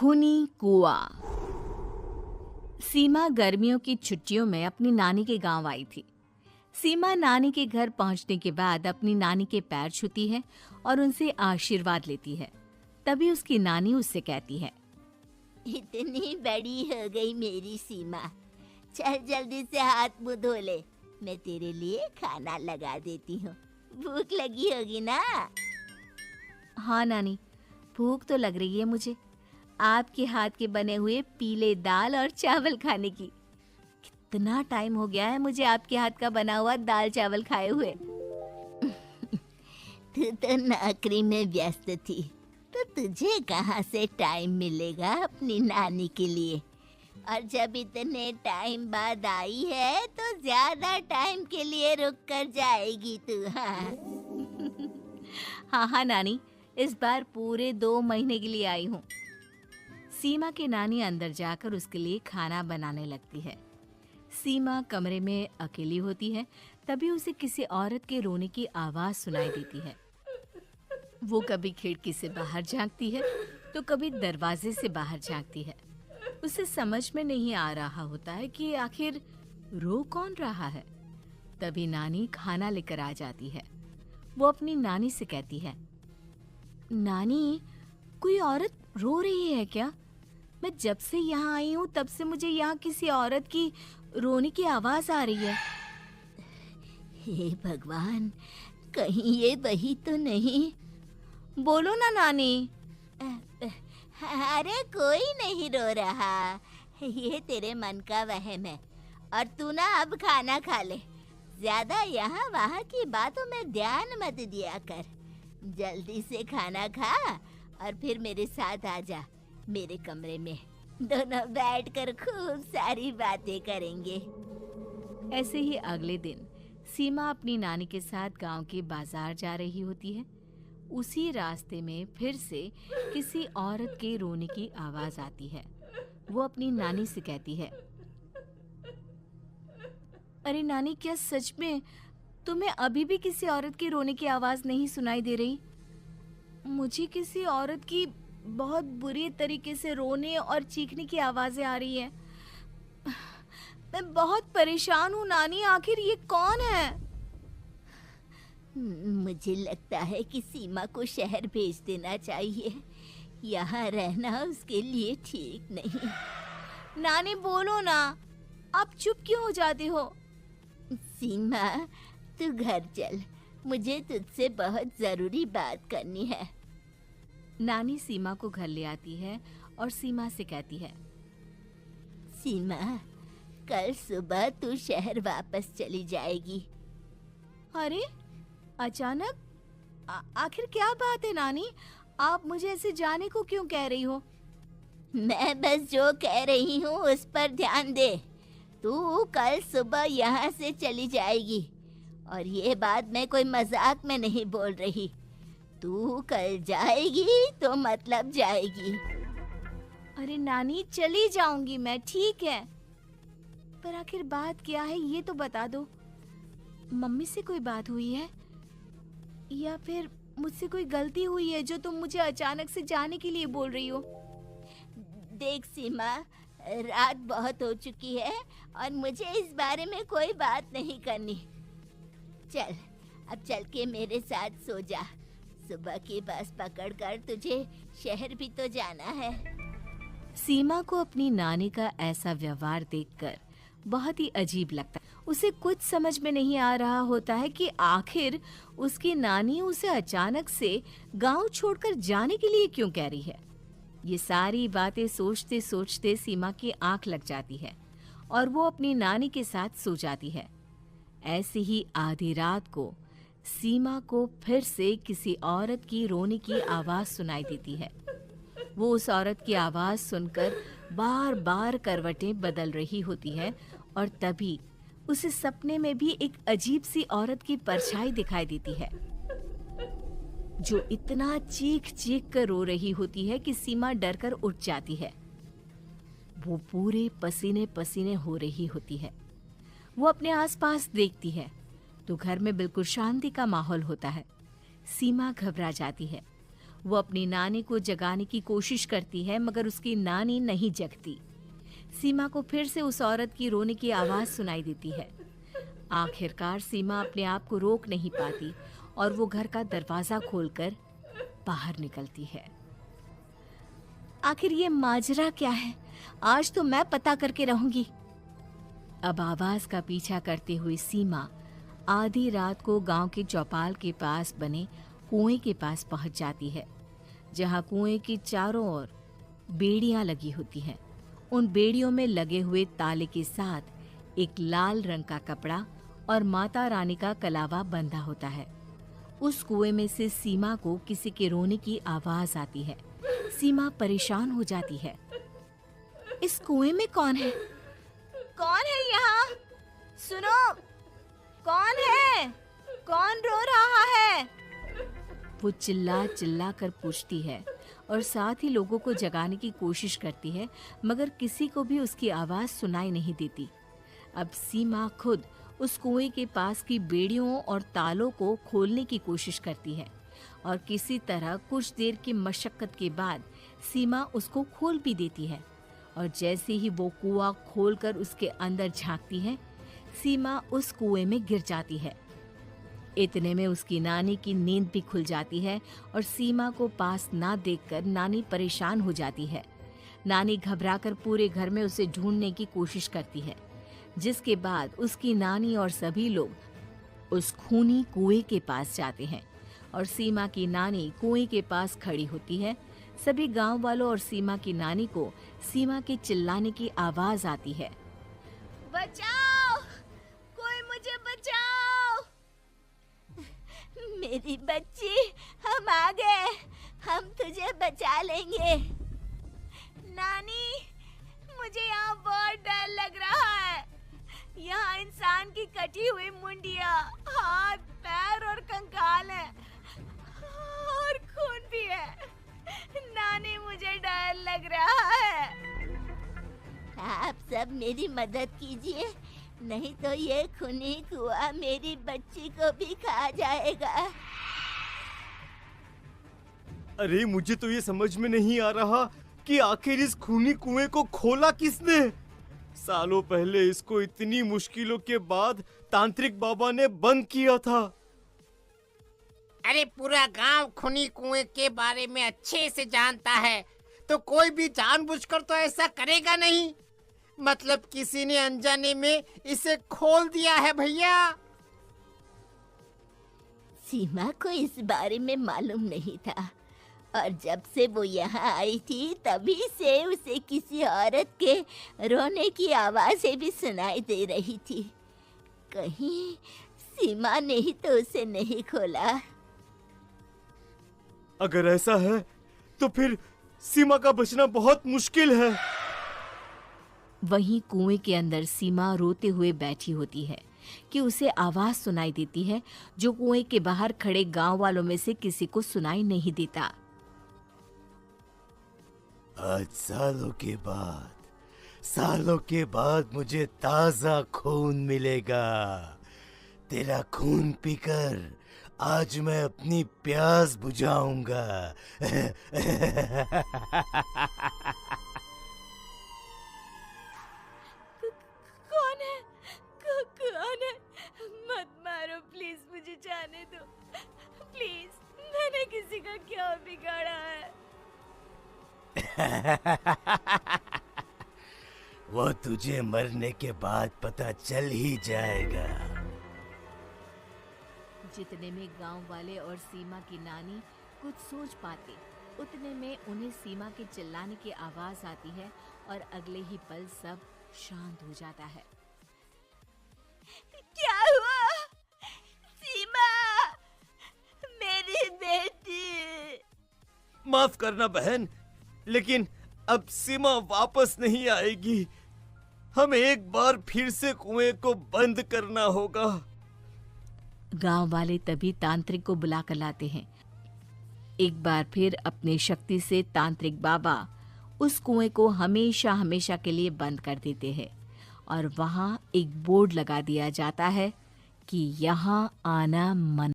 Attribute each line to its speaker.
Speaker 1: खूनी कुआं। सीमा गर्मियों की छुट्टियों में अपनी नानी के गांव आई थी। सीमा नानी के घर पहुंचने के बाद अपनी नानी के पैर छूती है और उनसे आशीर्वाद लेती है। तभी उसकी नानी उससे कहती है,
Speaker 2: इतनी बड़ी हो गई मेरी सीमा, चल जल्दी से हाथ मुंह धो ले, मैं तेरे लिए खाना लगा देती हूँ। भूख लगी होगी ना?
Speaker 1: हाँ नानी, भूख तो लग रही है मुझे, आपके हाथ के बने हुए पीले दाल और चावल खाने की। कितना टाइम हो गया है मुझे आपके हाथ का बना हुआ दाल चावल खाए हुए।
Speaker 2: तू तो नौकरी में व्यस्त थी, तो तुझे कहाँ से टाइम मिलेगा अपनी नानी के लिए? और जब इतने टाइम बाद आई है तो ज्यादा टाइम के लिए रुक कर जाएगी तू।
Speaker 1: हाँ हाँ नानी, इस बार पूरे 2 महीने के लिए आई हूँ। सीमा की नानी अंदर जाकर उसके लिए खाना बनाने लगती है। सीमा कमरे में अकेली होती है, तभी उसे किसी औरत के रोने की आवाज सुनाई देती है। वो कभी खिड़की से बाहर झांकती है तो कभी दरवाजे से बाहर झांकती है। उसे समझ में नहीं आ रहा होता है कि आखिर रो कौन रहा है। तभी नानी खाना लेकर आ जाती है। वो अपनी नानी से कहती है, नानी, कोई औरत रो रही है क्या? मैं जब से यहाँ आई हूँ तब से मुझे यहाँ किसी औरत की रोने की आवाज आ रही है।
Speaker 2: हे भगवान, कहीं ये वही तो नहीं?
Speaker 1: बोलो ना नानी।
Speaker 2: अरे कोई नहीं रो रहा, ये तेरे मन का वहम है। और तू ना अब खाना खा ले, ज्यादा यहाँ वहाँ की बातों में ध्यान मत दिया कर। जल्दी से खाना खा और फिर मेरे साथ आ जा मेरे कमरे में, दोनों बैठकर खूब सारी बातें करेंगे।
Speaker 1: ऐसे ही अगले दिन सीमा अपनी नानी के साथ गांव के बाजार जा रही होती है। उसी रास्ते में फिर से किसी औरत के रोने की आवाज आती है। वो अपनी नानी से कहती है, अरे नानी, क्या सच में तुम्हें अभी भी किसी औरत की रोने की आवाज नहीं सुनाई दे रही? मुझे किसी औरत की बहुत बुरी तरीके से रोने और चीखने की आवाजें आ रही है। मैं बहुत परेशान हूँ नानी, आखिर ये कौन है?
Speaker 2: मुझे लगता है कि सीमा को शहर भेज देना चाहिए, यहाँ रहना उसके लिए ठीक नहीं।
Speaker 1: नानी बोलो ना, आप चुप क्यों हो जाते हो?
Speaker 2: सीमा, तू घर चल, मुझे तुझसे बहुत जरूरी बात करनी है।
Speaker 1: नानी सीमा को घर ले आती है और सीमा से कहती है,
Speaker 2: सीमा, कल सुबह तू शहर वापस चली जाएगी।
Speaker 1: अरे अचानक? आखिर क्या बात है नानी, आप मुझे ऐसे जाने को क्यों कह रही हो?
Speaker 2: मैं बस जो कह रही हूँ उस पर ध्यान दे। तू कल सुबह यहाँ से चली जाएगी, और ये बात मैं कोई मजाक में नहीं बोल रही। तू कल जाएगी तो मतलब जाएगी।
Speaker 1: अरे नानी, चली जाऊंगी मैं, ठीक है, पर आखिर बात क्या है ये तो बता दो। मम्मी से कोई बात हुई है या फिर मुझसे कोई गलती हुई है जो तुम मुझे अचानक से जाने के लिए बोल रही हो?
Speaker 2: देख सीमा, रात बहुत हो चुकी है और मुझे इस बारे में कोई बात नहीं करनी। चल, अब चल के मेरे साथ सो जा। सुबह की बस पकड़कर तुझे शहर भी तो जाना है।
Speaker 1: सीमा को अपनी नानी का ऐसा व्यवहार देखकर बहुत ही अजीब लगता है। उसे कुछ समझ में नहीं आ रहा होता है कि आखिर उसकी नानी उसे अचानक से गांव छोड़कर जाने के लिए क्यों कह रही है। ये सारी बातें सोचते सोचते सीमा की आंख लग जाती है और वो अपनी नानी के साथ सो जाती है। ऐसी ही आधी रात को सीमा को फिर से किसी औरत की रोने की आवाज सुनाई देती है। वो उस औरत की आवाज सुनकर बार बार करवटें बदल रही होती है और तभी उसे सपने में भी एक अजीब सी औरत की परछाई दिखाई देती है, जो इतना चीख चीख कर रो रही होती है कि सीमा डरकर उठ जाती है। वो पूरे पसीने पसीने हो रही होती है। वो अपने आसपास देखती है तो घर में बिल्कुल शांति का माहौल होता है। सीमा घबरा जाती है। वो अपनी नानी को जगाने की कोशिश करती है मगर उसकी नानी नहीं जगती। सीमा को फिर से उस औरत की रोने की आवाज सुनाई देती है। आखिरकार सीमा अपने आप को रोक नहीं पाती और वो घर का दरवाजा खोलकर बाहर निकलती है। आखिर ये माजरा क्या है? आज तो मैं पता करके रहूंगी। अब आवाज का पीछा करते हुए सीमा आधी रात को गांव के चौपाल के पास बने कुएं के पास पहुंच जाती है, जहां कुएं की चारों ओर बेड़ियां लगी होती हैं। उन बेड़ियों में लगे हुए ताले के साथ एक लाल रंग का कपड़ा और माता रानी का कलावा बंधा होता है। उस कुएं में से सीमा को किसी के रोने की आवाज आती है। सीमा परेशान हो जाती है। इस कुएं में कौन है? कौन है यहाँ? सुनो, कौन है? कौन रो रहा है? वो चिल्ला चिल्ला कर पूछती है और साथ ही लोगों को जगाने की कोशिश करती है, मगर किसी को भी उसकी आवाज सुनाई नहीं देती। अब सीमा खुद उस कुएं के पास की बेड़ियों और तालों को खोलने की कोशिश करती है और किसी तरह कुछ देर की मशक्कत के बाद सीमा उसको खोल भी देती है। और जैसे ही वो कुआं खोलकर उसके अंदर झांकती है, सीमा उस कुएं में गिर जाती है। इतने में उसकी नानी की नींद भी खुल जाती है और सीमा को पास ना देखकर नानी परेशान हो जाती है। नानी घबराकर पूरे घर में उसे ढूंढने की कोशिश करती है, जिसके बाद उसकी नानी और सभी लोग उस खूनी कुएं के पास जाते हैं और सीमा की नानी कुएं के पास खड़ी होती है। सभी गांव वालों और सीमा की नानी को सीमा के चिल्लाने की आवाज आती है। बचाओ! कोई मुझे बचाओ!
Speaker 2: मेरी बच्ची, हम आ गए। हम तुझे बचा लेंगे।
Speaker 1: नानी, मुझे यहाँ बहुत डर लग रहा है। यहाँ इंसान की कटी हुई मुंडिया, हाथ, पैर और कंकाल है और खून भी है। नानी, मुझे डर लग रहा है।
Speaker 2: आप सब मेरी मदद कीजिए, नहीं तो ये खूनी कुआं मेरी बच्ची को भी खा जाएगा।
Speaker 3: अरे मुझे तो ये समझ में नहीं आ रहा कि आखिर इस खूनी कुएं को खोला किसने। सालों पहले इसको इतनी मुश्किलों के बाद तांत्रिक बाबा ने बंद किया था।
Speaker 4: अरे पूरा गांव खूनी कुएं के बारे में अच्छे से जानता है, तो कोई भी जानबूझकर तो ऐसा करेगा नहीं। मतलब किसी ने अनजाने में इसे खोल दिया है भैया।
Speaker 2: सीमा को इस बारे में मालूम नहीं था और जब से वो यहाँ आई थी तभी से उसे किसी औरत के रोने की आवाजें भी सुनाई दे रही थी। कहीं सीमा ने ही तो उसे नहीं खोला।
Speaker 3: अगर ऐसा है तो फिर सीमा का बचना बहुत मुश्किल है।
Speaker 1: वहीं कुएं के अंदर सीमा रोते हुए बैठी होती है कि उसे आवाज सुनाई देती है, जो कुएं के बाहर खड़े गांव वालों में से किसी को सुनाई नहीं देता।
Speaker 5: आज सालों के बाद मुझे ताजा खून मिलेगा। तेरा खून पीकर आज मैं अपनी प्यास बुझाऊंगा।
Speaker 1: कौन है? कौन है? मत मारो प्लीज, मुझे जाने दो प्लीज। मैंने किसी का क्या बिगाड़ा है?
Speaker 5: वो तुझे मरने के बाद पता चल ही जाएगा।
Speaker 1: जितने में गांव वाले और सीमा की नानी कुछ सोच पाते, उतने में उन्हें सीमा के चिल्लाने की आवाज आती है और अगले ही पल सब शांत हो जाता है।
Speaker 2: क्या हुआ? सीमा, मेरी बेटी।
Speaker 3: माफ करना बहन, लेकिन अब सीमा वापस नहीं आएगी। हमें एक बार फिर से कुएं को बंद करना होगा।
Speaker 1: गांव वाले तभी तांत्रिक को बुला कर लाते हैं। एक बार फिर अपनी शक्ति से तांत्रिक बाबा उस कुएं को हमेशा हमेशा के लिए बंद कर देते हैं और वहां एक बोर्ड लगा दिया जाता है कि यहाँ आना मना।